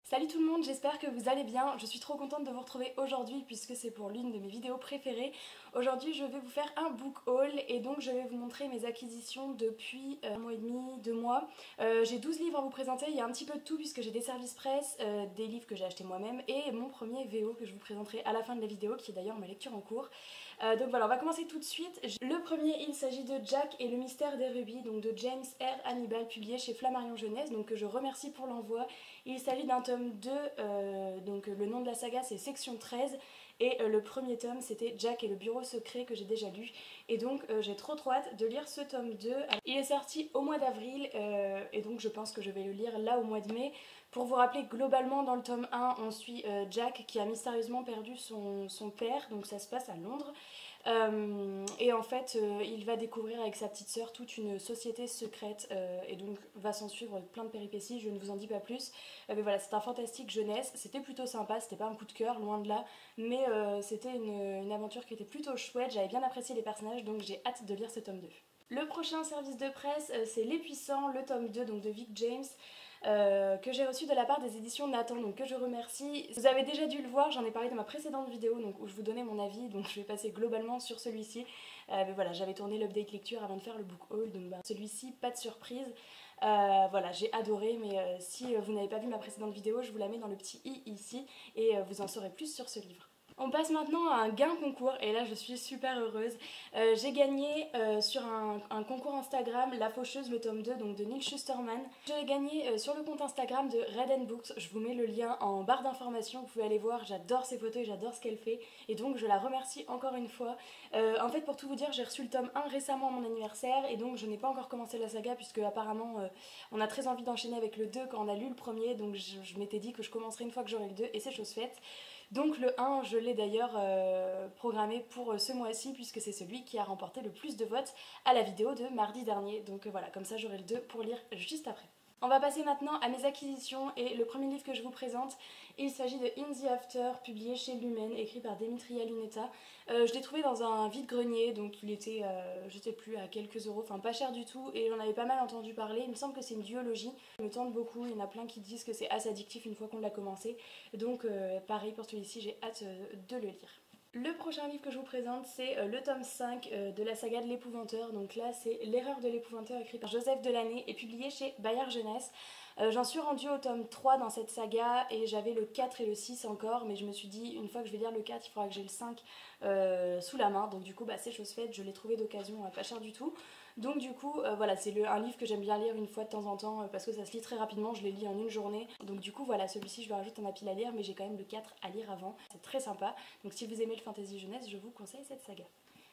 Salut tout le monde, j'espère que vous allez bien. Je suis trop contente de vous retrouver aujourd'hui puisque c'est pour l'une de mes vidéos préférées. Aujourd'hui je vais vous faire un book haul et donc je vais vous montrer mes acquisitions depuis un mois et demi, 2 mois. J'ai 12 livres à vous présenter, il y a un petit peu de tout puisque j'ai des services presse, des livres que j'ai achetés moi-même et mon premier VO que je vous présenterai à la fin de la vidéo qui est d'ailleurs ma lecture en cours. Donc voilà, on va commencer tout de suite. Le premier, il s'agit de Jack et le mystère des rubis, donc de James R. Hannibal, publié chez Flammarion Jeunesse, donc que je remercie pour l'envoi. Il s'agit d'un tome 2, donc le nom de la saga c'est Section 13, et le premier tome c'était Jack et le bureau secret que j'ai déjà lu, et donc j'ai trop hâte de lire ce tome 2. Il est sorti au mois d'avril, et donc je pense que je vais le lire là au mois de mai. Pour vous rappeler, globalement dans le tome 1 on suit Jack qui a mystérieusement perdu son père, donc ça se passe à Londres. Et en fait il va découvrir avec sa petite sœur toute une société secrète, et donc va s'en suivre plein de péripéties, je ne vous en dis pas plus. Mais voilà, c'est un fantastique jeunesse, c'était plutôt sympa, c'était pas un coup de cœur, loin de là, mais c'était une aventure qui était plutôt chouette, j'avais bien apprécié les personnages, donc j'ai hâte de lire ce tome 2. Le prochain service de presse, c'est Les Puissants, le tome 2 donc de Vic James, que j'ai reçu de la part des éditions Nathan, donc que je remercie. Vous avez déjà dû le voir, j'en ai parlé dans ma précédente vidéo donc, où je vous donnais mon avis, donc je vais passer globalement sur celui-ci. Mais voilà, j'avais tourné l'update lecture avant de faire le book haul, donc celui-ci, pas de surprise. Voilà, j'ai adoré, mais si vous n'avez pas vu ma précédente vidéo, je vous la mets dans le petit i ici, et vous en saurez plus sur ce livre. On passe maintenant à un gain concours et là je suis super heureuse. J'ai gagné sur un concours Instagram La Faucheuse, le tome 2 donc de Neil Schusterman. Je l'ai gagné sur le compte Instagram de Red Books, je vous mets le lien en barre d'informations, vous pouvez aller voir, j'adore ses photos et j'adore ce qu'elle fait et donc je la remercie encore une fois. En fait pour tout vous dire, j'ai reçu le tome 1 récemment à mon anniversaire et donc je n'ai pas encore commencé la saga puisque apparemment on a très envie d'enchaîner avec le 2 quand on a lu le premier, donc je m'étais dit que je commencerai une fois que j'aurai le 2 et c'est chose faite. Donc le 1, je l'ai d'ailleurs programmé pour ce mois-ci puisque c'est celui qui a remporté le plus de votes à la vidéo de mardi dernier. Donc voilà, comme ça j'aurai le 2 pour lire juste après. On va passer maintenant à mes acquisitions et le premier livre que je vous présente, il s'agit de In the After, publié chez Lumen, écrit par Demetria Luneta. Je l'ai trouvé dans un vide-grenier, donc il était, je sais plus, à quelques euros, enfin pas cher du tout, et j'en avais pas mal entendu parler. Il me semble que c'est une duologie, ça me tente beaucoup, il y en a plein qui disent que c'est assez addictif une fois qu'on l'a commencé, donc pareil pour celui-ci, j'ai hâte de le lire. Le prochain livre que je vous présente, c'est le tome 5 de la saga de l'épouvanteur. Donc là, c'est L'erreur de l'épouvanteur, écrit par Joseph Delaney et publié chez Bayard Jeunesse. J'en suis rendue au tome 3 dans cette saga et j'avais le 4 et le 6 encore, mais je me suis dit, une fois que je vais lire le 4, il faudra que j'ai le 5 sous la main. Donc du coup, c'est chose faite, je l'ai trouvé d'occasion, pas cher du tout. Donc du coup, voilà, c'est un livre que j'aime bien lire une fois de temps en temps parce que ça se lit très rapidement, je l'ai lu en une journée. Donc du coup, voilà, celui-ci je le rajoute dans ma pile à lire, mais j'ai quand même le 4 à lire avant. C'est très sympa, donc si vous aimez le fantasy jeunesse, je vous conseille cette saga.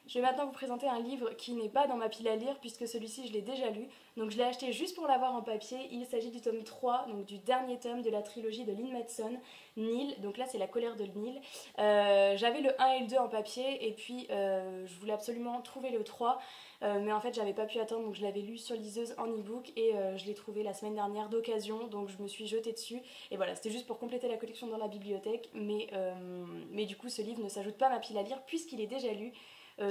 Je vais maintenant vous présenter un livre qui n'est pas dans ma pile à lire puisque celui-ci je l'ai déjà lu. Donc je l'ai acheté juste pour l'avoir en papier. Il s'agit du tome 3, donc du dernier tome de la trilogie de Lynn Matson, Nil. Donc là c'est La colère de Nil. J'avais le 1 et le 2 en papier et puis je voulais absolument trouver le 3. Mais en fait j'avais pas pu attendre donc je l'avais lu sur liseuse en e-book et je l'ai trouvé la semaine dernière d'occasion donc je me suis jetée dessus et voilà, c'était juste pour compléter la collection dans la bibliothèque, mais du coup ce livre ne s'ajoute pas à ma pile à lire puisqu'il est déjà lu.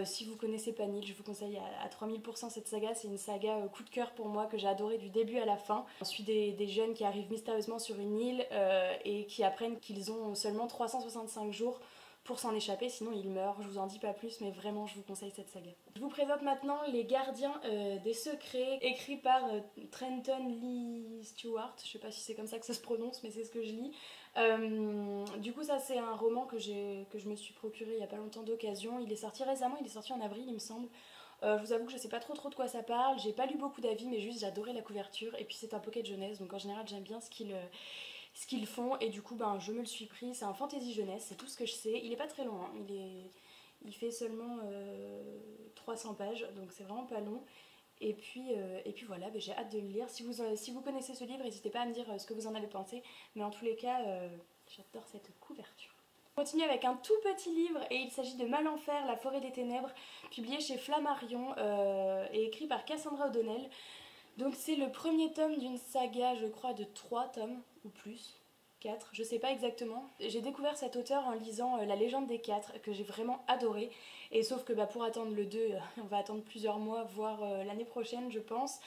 Si vous connaissez pas Nil, je vous conseille à 3000% cette saga. C'est une saga coup de cœur pour moi que j'ai adoré du début à la fin. On suit des jeunes qui arrivent mystérieusement sur une île et qui apprennent qu'ils ont seulement 365 jours pour s'en échapper, sinon ils meurent. Je vous en dis pas plus, mais vraiment je vous conseille cette saga. Je vous présente maintenant Les Gardiens des Secrets, écrit par Trenton Lee Stewart. Je sais pas si c'est comme ça que ça se prononce, mais c'est ce que je lis. Du coup ça c'est un roman que je me suis procuré il y a pas longtemps d'occasion. Il est sorti récemment, il est sorti en avril il me semble. Je vous avoue que je sais pas trop de quoi ça parle, j'ai pas lu beaucoup d'avis mais juste j'adorais la couverture et puis c'est un pocket jeunesse donc en général j'aime bien ce qu'ils font et du coup je me le suis pris. C'est un fantasy jeunesse, c'est tout ce que je sais. Il est pas très long, hein. Il fait seulement 300 pages donc c'est vraiment pas long. Et puis voilà, j'ai hâte de le lire. Si vous connaissez ce livre, n'hésitez pas à me dire ce que vous en avez pensé. Mais en tous les cas, j'adore cette couverture. On continue avec un tout petit livre et il s'agit de Malenfer, La forêt des ténèbres, publié chez Flammarion et écrit par Cassandra O'Donnell. Donc c'est le premier tome d'une saga, je crois, de 3 tomes ou plus. 4, je sais pas exactement. J'ai découvert cet auteur en lisant La légende des 4 que j'ai vraiment adoré. Et sauf que pour attendre le 2, on va attendre plusieurs mois, voire l'année prochaine je pense.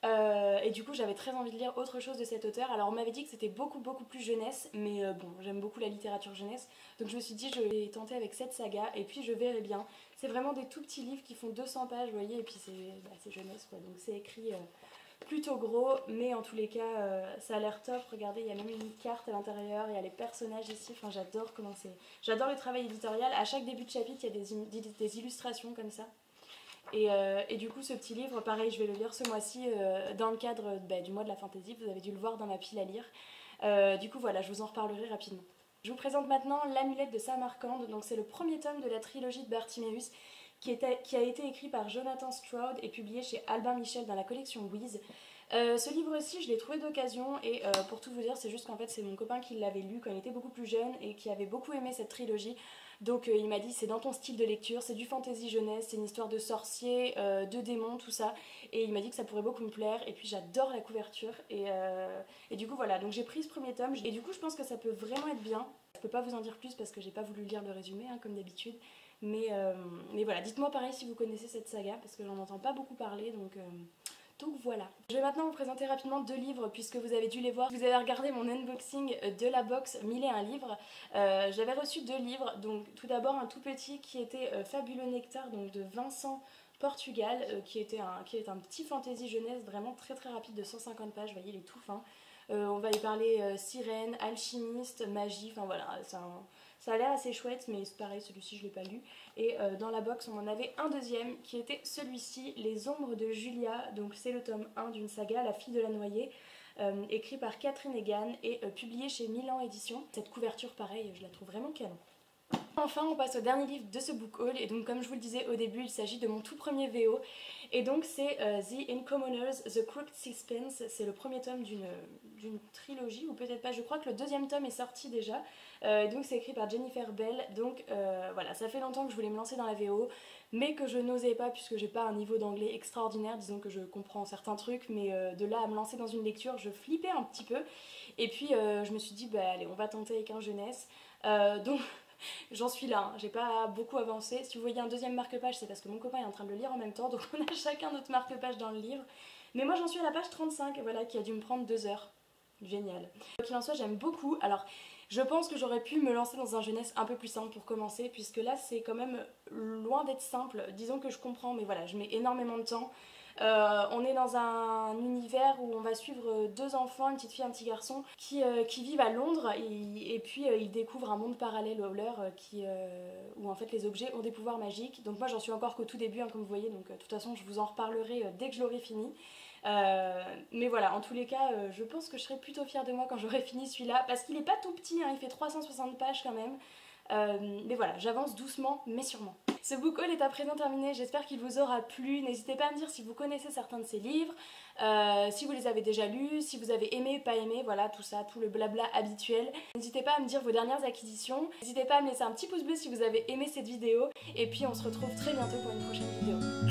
Et du coup j'avais très envie de lire autre chose de cet auteur. Alors on m'avait dit que c'était beaucoup plus jeunesse, mais bon, j'aime beaucoup la littérature jeunesse, donc je me suis dit je vais tenter avec cette saga et puis je verrai bien. C'est vraiment des tout petits livres qui font 200 pages, vous voyez, et puis c'est jeunesse quoi, donc c'est écrit plutôt gros, mais en tous les cas ça a l'air top. Regardez, il y a même une carte à l'intérieur, il y a les personnages ici, enfin j'adore comment c'est, j'adore le travail éditorial. À chaque début de chapitre il y a des illustrations comme ça. Et du coup ce petit livre, pareil, je vais le lire ce mois-ci dans le cadre du mois de la fantasy, vous avez dû le voir dans ma pile à lire. Du coup voilà, je vous en reparlerai rapidement. Je vous présente maintenant L'Amulette de Samarcande, donc c'est le premier tome de la trilogie de Bartiméus qui a été écrit par Jonathan Stroud et publié chez Albin Michel dans la collection Louise. Ce livre-ci, je l'ai trouvé d'occasion et pour tout vous dire, c'est juste qu'en fait c'est mon copain qui l'avait lu quand il était beaucoup plus jeune et qui avait beaucoup aimé cette trilogie. Donc il m'a dit c'est dans ton style de lecture, c'est du fantasy jeunesse, c'est une histoire de sorciers, de démons, tout ça. Et il m'a dit que ça pourrait beaucoup me plaire et puis j'adore la couverture et du coup voilà, donc j'ai pris ce premier tome et du coup je pense que ça peut vraiment être bien. Je peux pas vous en dire plus parce que j'ai pas voulu lire le résumé comme d'habitude. Mais voilà, dites-moi pareil si vous connaissez cette saga parce que j'en entends pas beaucoup parler donc voilà. Je vais maintenant vous présenter rapidement deux livres puisque vous avez dû les voir. Vous avez regardé mon unboxing de la box 1001 livres. J'avais reçu deux livres, donc tout d'abord un tout petit qui était Fabuleux Nectar donc de Vincent Portugal qui est un petit fantasy jeunesse vraiment très rapide de 150 pages, vous voyez il est tout fin. On va y parler sirène, alchimiste, magie, enfin voilà, ça a l'air assez chouette, mais c'est pareil, celui-ci je l'ai pas lu. Et dans la box on en avait un deuxième qui était celui-ci, Les Ombres de Julia, donc c'est le tome 1 d'une saga, La Fille de la Noyée, écrit par Catherine Egan et publié chez Milan Éditions. Cette couverture pareil, je la trouve vraiment canon. Enfin on passe au dernier livre de ce book haul et donc comme je vous le disais au début il s'agit de mon tout premier VO et donc c'est The Incommoners, The Crooked Sixpence, c'est le premier tome d'une trilogie ou peut-être pas, je crois que le deuxième tome est sorti déjà, donc c'est écrit par Jennifer Bell, donc voilà, ça fait longtemps que je voulais me lancer dans la VO mais que je n'osais pas puisque j'ai pas un niveau d'anglais extraordinaire, disons que je comprends certains trucs mais de là à me lancer dans une lecture je flippais un petit peu et puis je me suis dit bah allez on va tenter avec un jeunesse, donc j'en suis là, hein. J'ai pas beaucoup avancé. Si vous voyez un deuxième marque-page, c'est parce que mon copain est en train de le lire en même temps, donc on a chacun notre marque-page dans le livre. Mais moi j'en suis à la page 35, voilà, qui a dû me prendre 2 heures. Génial. Quoi qu'il en soit, j'aime beaucoup. Alors, je pense que j'aurais pu me lancer dans un jeunesse un peu plus simple pour commencer, puisque là c'est quand même loin d'être simple. Disons que je comprends, mais voilà, je mets énormément de temps. On est dans un univers où on va suivre deux enfants, une petite fille et un petit garçon qui vivent à Londres et puis ils découvrent un monde parallèle au leur où en fait les objets ont des pouvoirs magiques. Donc moi j'en suis encore qu'au tout début comme vous voyez, donc de toute façon je vous en reparlerai dès que je l'aurai fini. Mais voilà, en tous les cas, je pense que je serai plutôt fière de moi quand j'aurai fini celui-là parce qu'il est pas tout petit, hein, il fait 360 pages quand même. Mais voilà, j'avance doucement mais sûrement. Ce book haul est à présent terminé, j'espère qu'il vous aura plu. N'hésitez pas à me dire si vous connaissez certains de ces livres, si vous les avez déjà lus, si vous avez aimé, pas aimé, voilà tout ça, tout le blabla habituel. N'hésitez pas à me dire vos dernières acquisitions, n'hésitez pas à me laisser un petit pouce bleu si vous avez aimé cette vidéo, et puis on se retrouve très bientôt pour une prochaine vidéo.